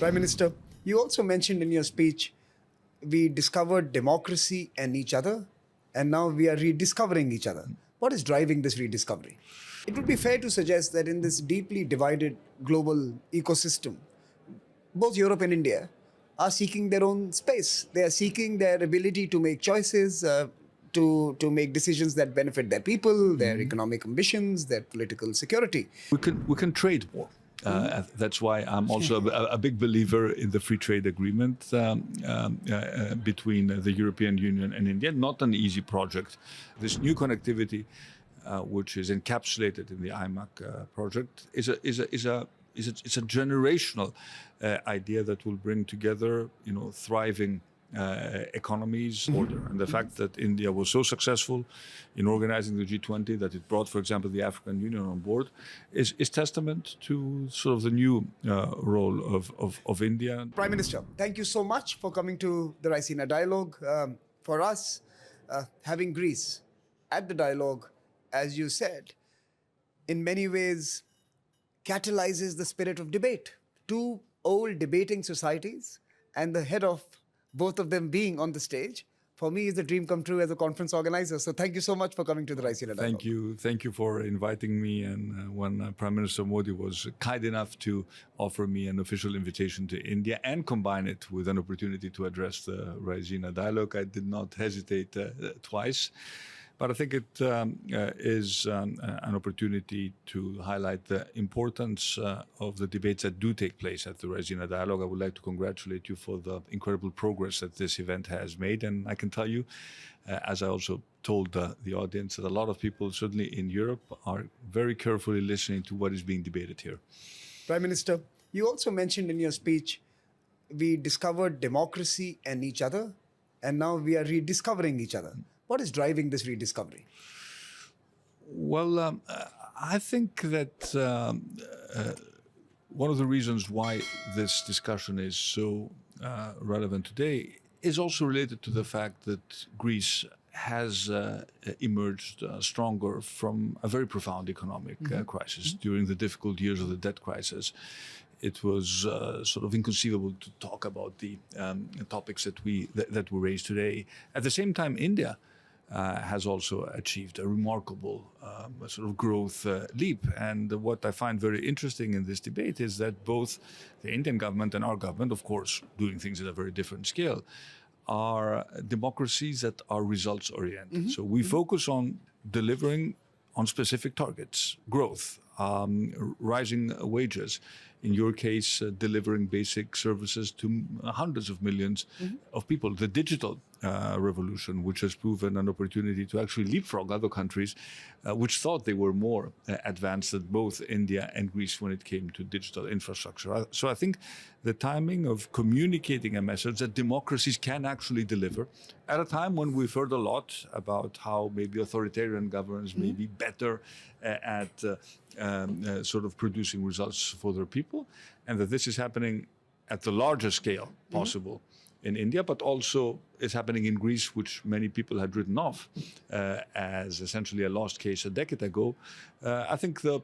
Prime Minister, you also mentioned in your speech, we discovered democracy and each other, and now we are rediscovering each other. What is driving this rediscovery? It would be fair to suggest that in this deeply divided global ecosystem, both Europe and India are seeking their own space. They are seeking their ability to make choices, to make decisions that benefit their people, their economic ambitions, their political security. We can trade more. That's why I'm also a big believer in the free trade agreement between the European Union and India. Not an easy project. This new connectivity, which is encapsulated in the IMEC project, is a generational idea that will bring together, thriving economies order. And the fact that India was so successful in organizing the G20 that it brought, for example, the African Union on board is testament to sort of the new role of India. Prime Minister, thank you so much for coming to the Raisina Dialogue. For us, having Greece at the dialogue, as you said, in many ways catalyzes the spirit of debate. Two old debating societies and the head of both of them being on the stage, for me, is a dream come true as a conference organizer. So thank you so much for coming to the Raisina Dialogue. Thank you for inviting me. And when Prime Minister Modi was kind enough to offer me an official invitation to India and combine it with an opportunity to address the Raisina Dialogue, I did not hesitate twice. But I think it is an opportunity to highlight the importance of the debates that do take place at the Raisina Dialogue. I would like to congratulate you for the incredible progress that this event has made. And I can tell you, as I also told the audience, that a lot of people, certainly in Europe, are very carefully listening to what is being debated here. Prime Minister, you also mentioned in your speech, we discovered democracy and each other, and now we are rediscovering each other. What is driving this rediscovery? Well, I think that one of the reasons why this discussion is so relevant today is also related to the fact that Greece has emerged stronger from a very profound economic crisis. During the difficult years of the debt crisis, it was sort of inconceivable to talk about the topics that we raised today. At the same time, India has also achieved a remarkable sort of growth leap. And what I find very interesting in this debate is that both the Indian government and our government, of course, doing things at a very different scale, are democracies that are results-oriented. So we focus on delivering on specific targets, growth, rising wages, in your case, delivering basic services to hundreds of millions of people. The digital revolution, which has proven an opportunity to actually leapfrog other countries, which thought they were more advanced than both India and Greece when it came to digital infrastructure. So I think the timing of communicating a message that democracies can actually deliver at a time when we've heard a lot about how maybe authoritarian governments may be better at sort of producing results for their people, and that this is happening at the largest scale possible in India, but also is happening in Greece, which many people had written off as essentially a lost case a decade ago. I think the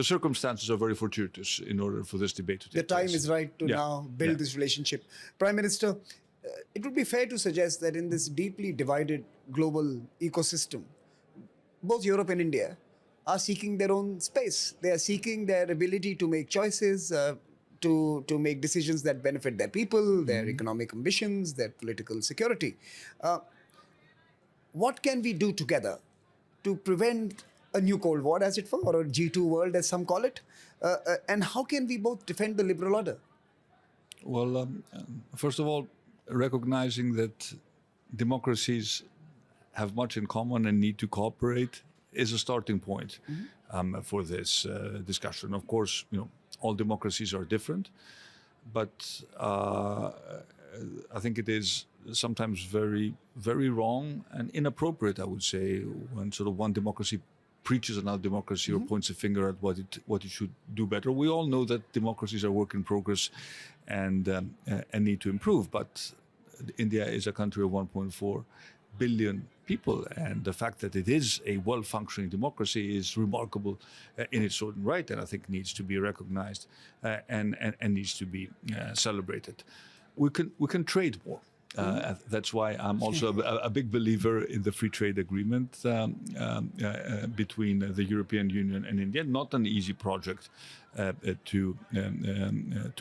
circumstances are very fortuitous in order for this debate to take place. The time is right to now build this relationship. Prime Minister, it would be fair to suggest that in this deeply divided global ecosystem, both Europe and India are seeking their own space. They are seeking their ability to make choices, to make decisions that benefit their people, their economic ambitions, their political security. What can we do together to prevent a new Cold War, as it were, or a G2 world, as some call it? And how can we both defend the liberal order? Well, first of all, recognizing that democracies have much in common and need to cooperate is a starting point for this discussion. Of course, all democracies are different, but I think it is sometimes very, very wrong and inappropriate, I would say, when sort of one democracy preaches another democracy or points a finger at what it should do better. We all know that democracies are work in progress and need to improve, but India is a country of 1.4 billion people, and the fact that it is a well-functioning democracy is remarkable in its own right, and I think needs to be recognized and needs to be celebrated. We can trade more. That's why I'm also a big believer in the free trade agreement between the European Union and India. Not an easy project to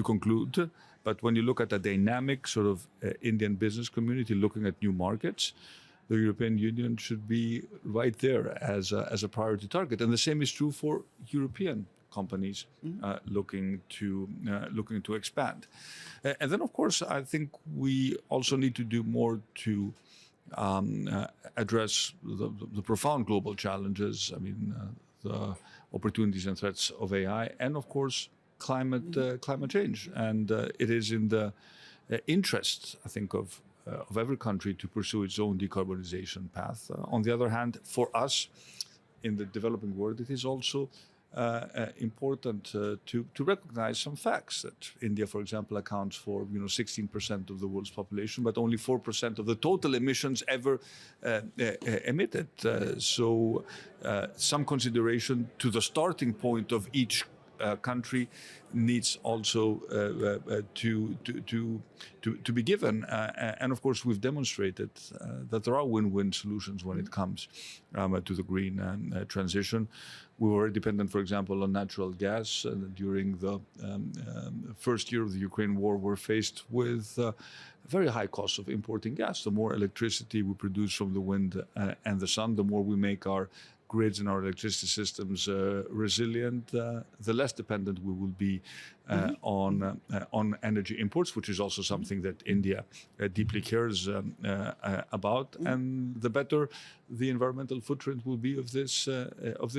conclude, but when you look at the dynamic sort of Indian business community looking at new markets, the European Union should be right there as a priority target, and the same is true for European companies looking to expand. And then, of course, I think we also need to do more to address the profound global challenges. I mean, the opportunities and threats of AI, and of course, climate change. And it is in the interest, I think, of every country to pursue its own decarbonization path. On the other hand, for us in the developing world, it is also important to recognize some facts that India, for example, accounts for 16% of the world's population, but only 4% of the total emissions ever emitted. So some consideration to the starting point of each country needs also to be given, and of course we've demonstrated that there are win-win solutions when it comes to the green transition. We were dependent, for example, on natural gas during the first year of the Ukraine war. We're faced with very high costs of importing gas. The more electricity we produce from the wind and the sun, the more we make our grids and our electricity systems resilient, the less dependent we will be on energy imports, which is also something that India deeply cares about, and the better the environmental footprint will be of this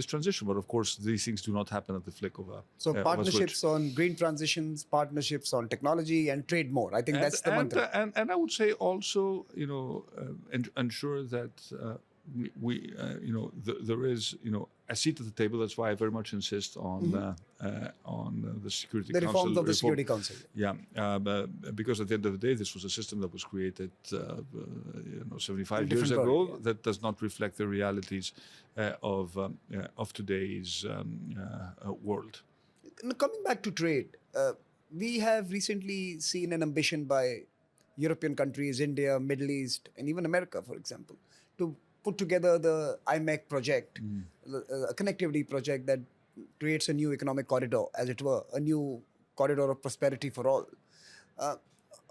transition. But of course, these things do not happen at the flick of a partnerships on green transitions, partnerships on technology, and trade more. I think that's the mantra. And I would say also, ensure that there is, a seat at the table. That's why I very much insist on the Security Council. The reforms of the Security Council. Yeah, because at the end of the day, this was a system that was created, 75 years ago. That does not reflect the realities of today's world. Coming back to trade, we have recently seen an ambition by European countries, India, Middle East, and even America, for example, to put together the IMEC project, a connectivity project that creates a new economic corridor, as it were, a new corridor of prosperity for all.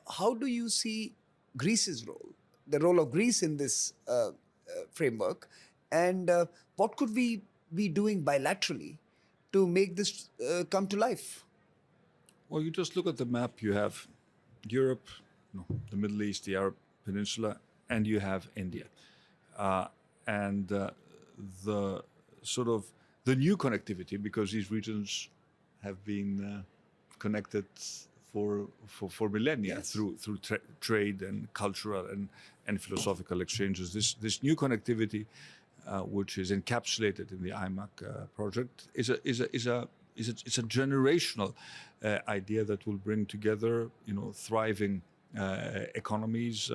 How do you see Greece's role, the role of Greece in this framework, and what could we be doing bilaterally to make this come to life? Well, you just look at the map. You have Europe, the Middle East, the Arab Peninsula, and you have India. And the sort of the new connectivity, because these regions have been connected for millennia through trade and cultural and philosophical exchanges. This new connectivity, which is encapsulated in the IMEC project, is a generational idea that will bring together thriving economies,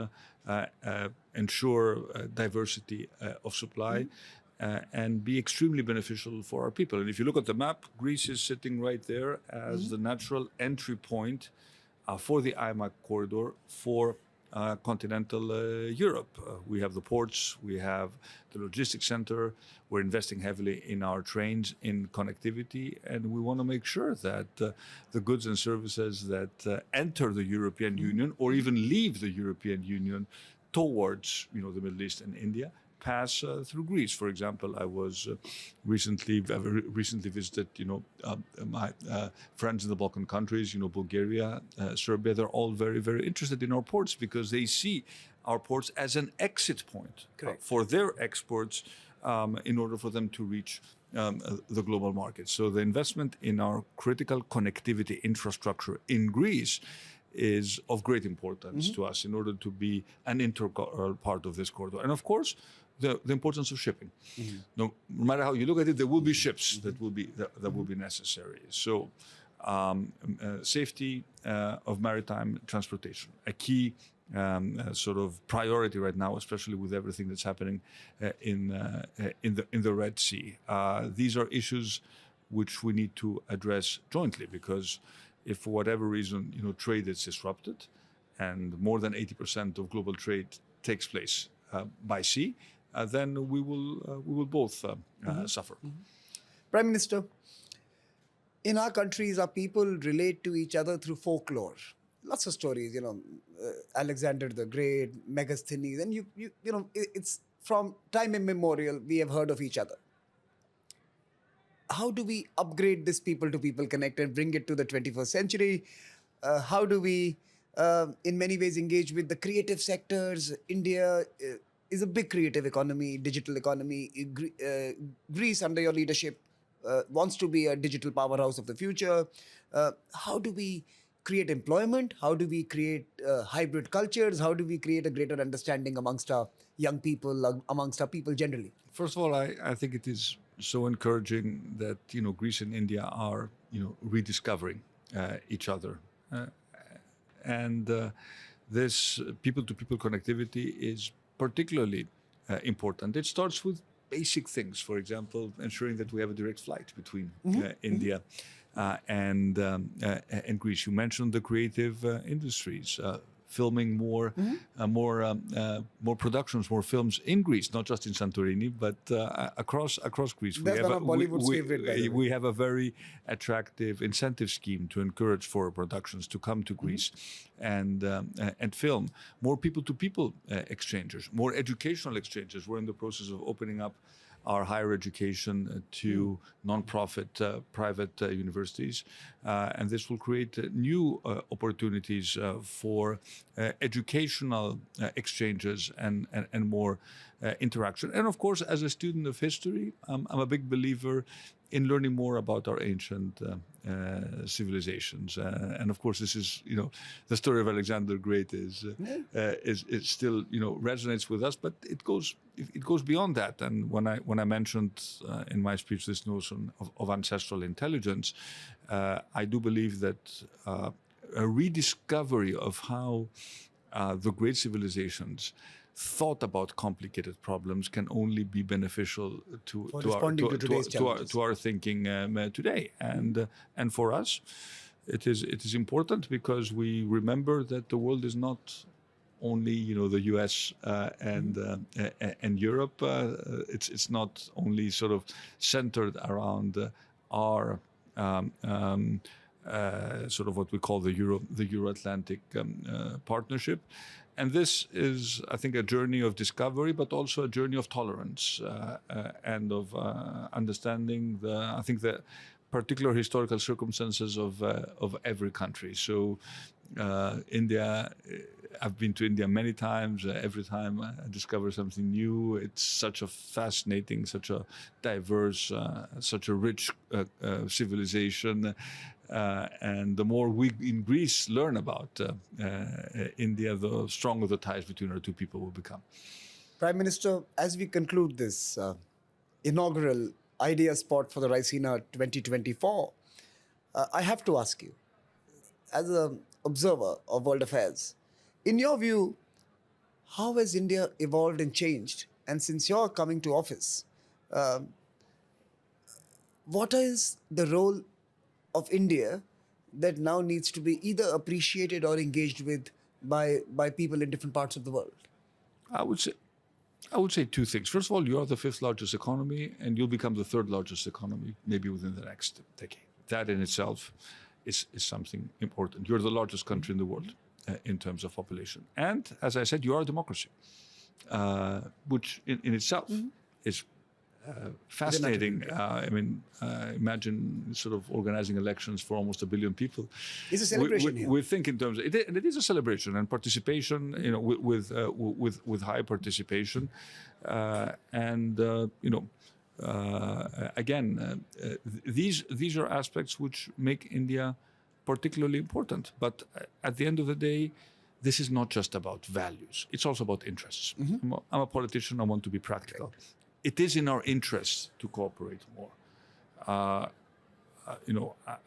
ensure diversity of supply, and be extremely beneficial for our people. And if you look at the map, Greece is sitting right there as the natural entry point for the IMEC corridor for continental Europe. We have the ports, we have the logistics center, we're investing heavily in our trains, in connectivity, and we want to make sure that the goods and services that enter the European Union or even leave the European Union towards the Middle East and India pass through Greece. For example, I was recently visited, my friends in the Balkan countries, Bulgaria, Serbia. They're all very, very interested in our ports because they see our ports as an exit point for their exports in order for them to reach the global market. So the investment in our critical connectivity infrastructure in Greece is of great importance to us in order to be an integral part of this corridor. And of course, the importance of shipping. No matter how you look at it, there will be ships that will be necessary. So safety of maritime transportation, a key sort of priority right now, especially with everything that's happening in the Red Sea. These are issues which we need to address jointly, because if for whatever reason trade is disrupted, and more than 80% of global trade takes place by sea, then we will both suffer. Prime Minister, in our countries, our people relate to each other through folklore. Lots of stories, Alexander the Great, Megasthenes, and it's from time immemorial we have heard of each other. How do we upgrade this people-to-people connect and bring it to the 21st century? How do we, in many ways, engage with the creative sectors? India is a big creative economy, digital economy. Greece, under your leadership, wants to be a digital powerhouse of the future. How do we create employment? How do we create hybrid cultures? How do we create a greater understanding amongst our young people, amongst our people generally? First of all, I think it is so encouraging that Greece and India are rediscovering each other, and this people-to-people connectivity is particularly important. It starts with basic things, for example, ensuring that we have a direct flight between India and Greece. You mentioned the creative industries. Filming more productions, more films in Greece, not just in Santorini, but across Greece. That's one of Bollywood's favorite, by the way. We have a very attractive incentive scheme to encourage foreign productions to come to Greece and film. More people-to-people exchanges, more educational exchanges. We're in the process of opening up our higher education to non-profit private universities. And this will create new opportunities for educational exchanges and more interaction. And of course, as a student of history, I'm a big believer in learning more about our ancient civilizations. And of course, this is, the story of Alexander the Great is still, resonates with us, but it goes beyond that. And when I mentioned in my speech this notion of ancestral intelligence, I do believe that a rediscovery of how the great civilizations thought about complicated problems can only be beneficial to our thinking today. And for us, it is important because we remember that the world is not only the U.S. and Europe. It's not only sort of centered around our sort of what we call the Euro-Atlantic partnership. And this is, I think, a journey of discovery, but also a journey of tolerance and of understanding the particular historical circumstances of every country. So India, I've been to India many times. Every time I discover something new. It's such a fascinating, such a diverse, such a rich civilization. And the more we in Greece learn about India, the stronger the ties between our two people will become. Prime Minister, as we conclude this inaugural idea spot for the Raisina 2024, I have to ask you, as an observer of world affairs, in your view, how has India evolved and changed? And since you're coming to office, what is the role of India that now needs to be either appreciated or engaged with by people in different parts of the world? I would say two things. First of all, you are the fifth largest economy, and you'll become the third largest economy maybe within the next decade. That in itself is something important. You're the largest country in the world in terms of population. And as I said, you are a democracy, which in itself is fascinating. Imagine sort of organizing elections for almost 1 billion people. It's a celebration here. We think in terms of it, and it is a celebration and participation. With high participation, again, these are aspects which make India particularly important. But at the end of the day, this is not just about values. It's also about interests. I'm a politician. I want to be practical. It is in our interests to cooperate more.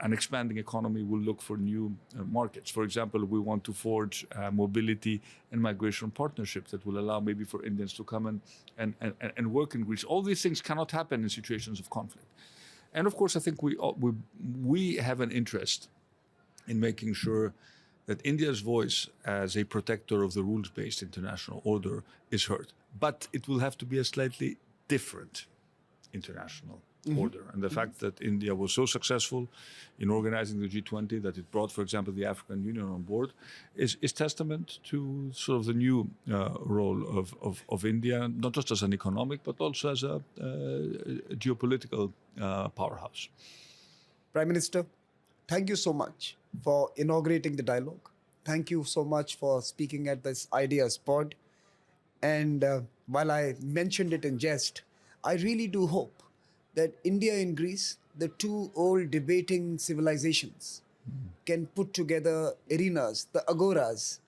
an expanding economy will look for new markets. For example, we want to forge mobility and migration partnerships that will allow maybe for Indians to come and work in Greece. All these things cannot happen in situations of conflict. And of course, I think we have an interest in making sure that India's voice as a protector of the rules-based international order is heard. But it will have to be a slightly different international order. And the fact that India was so successful in organizing the G20, that it brought, for example, the African Union on board, is testament to sort of the new role of India, not just as an economic, but also as a geopolitical powerhouse. Prime Minister, thank you so much for inaugurating the dialogue. Thank you so much for speaking at this Ideas Pod. And while I mentioned it in jest, I really do hope that India and Greece, the two old debating civilizations, can put together arenas, the agoras,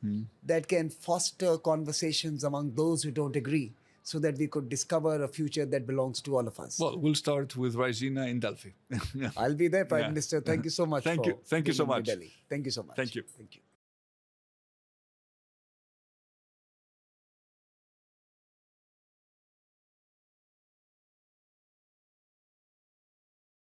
that can foster conversations among those who don't agree, so that we could discover a future that belongs to all of us. Well, we'll start with Raisina in Delphi. I'll be there, Prime Minister. Thank you so much. Thank you so much. Delhi. Thank you so much. Thank you. Thank you.